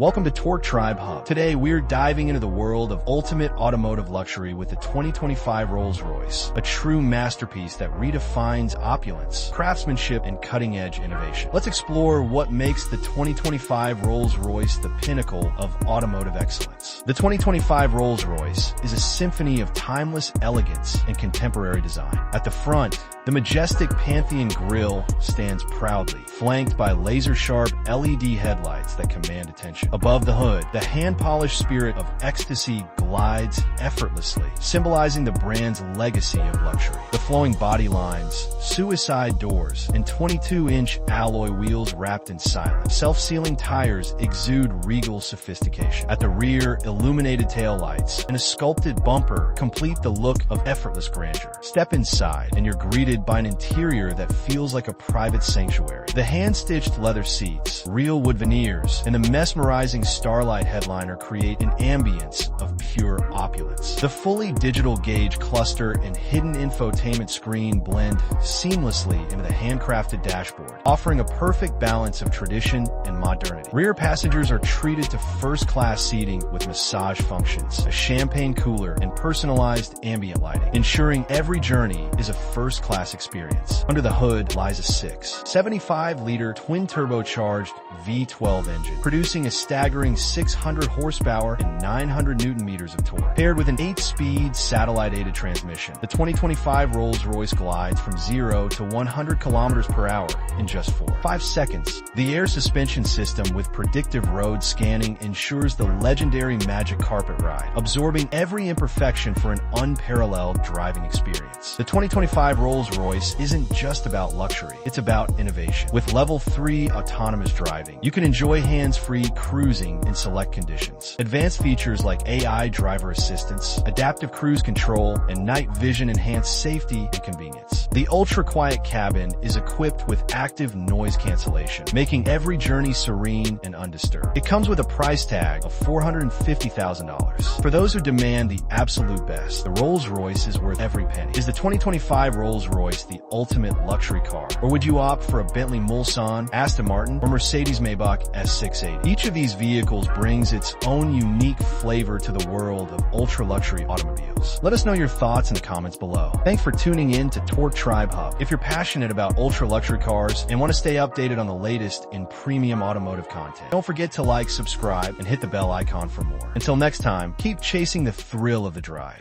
Welcome to Torque Tribe Hub. Today we're diving into the world of ultimate automotive luxury with the 2025 Rolls-Royce, a true masterpiece that redefines opulence, craftsmanship, and cutting-edge innovation. Let's explore what makes the 2025 Rolls-Royce the pinnacle of automotive excellence. The 2025 Rolls-Royce is a symphony of timeless elegance and contemporary design. At the front, the majestic Pantheon grille stands proudly, flanked by laser-sharp LED headlights that command attention. Above the hood, the hand-polished spirit of ecstasy glides effortlessly, symbolizing the brand's legacy of luxury. The flowing body lines, suicide doors, and 22-inch alloy wheels wrapped in silence. Self-sealing tires exude regal sophistication. At the rear, illuminated taillights and a sculpted bumper complete the look of effortless grandeur. Step inside, and you're greeted by an interior that feels like a private sanctuary. The hand-stitched leather seats, real wood veneers, and a mesmerizing starlight headliner create an ambience of pure opulence. The fully digital gauge cluster and hidden infotainment screen blend seamlessly into the handcrafted dashboard, offering a perfect balance of tradition and modernity. Rear passengers are treated to first-class seating with massage functions, a champagne cooler, and personalized ambient lighting, ensuring every journey is a first-class experience. Under the hood lies a 75-liter twin-turbocharged V12 engine, producing a staggering 600 horsepower and 900 newton-meters of torque. Paired with an 8-speed satellite-aided transmission, the 2025 Rolls-Royce glides from 0 to 100 kilometers per hour in just 5 seconds. The air suspension system with predictive road scanning ensures the legendary magic carpet ride, absorbing every imperfection for an unparalleled driving experience. The 2025 Rolls-Royce isn't just about luxury, it's about innovation. With Level 3 autonomous driving, you can enjoy hands-free cruising in select conditions. Advanced features like AI driver assistance, adaptive cruise control, and night vision enhance safety and convenience. The ultra-quiet cabin is equipped with active noise cancellation, making every journey serene and undisturbed. It comes with a price tag of $450,000. For those who demand the absolute best, the Rolls-Royce is worth every penny. Is the 2025 Rolls-Royce the ultimate luxury car? Or would you opt for a Bentley Mulsanne, Aston Martin, or Mercedes-Maybach S680? Each of these vehicles brings its own unique flavor to the world of ultra-luxury automobiles. Let us know your thoughts in the comments below. Thanks for tuning in to Torque Tribe Hub. If you're passionate about ultra-luxury cars and want to stay updated on the latest in premium automotive content, don't forget to like, subscribe, and hit the bell icon for more. Until next time, keep chasing the thrill of the drive.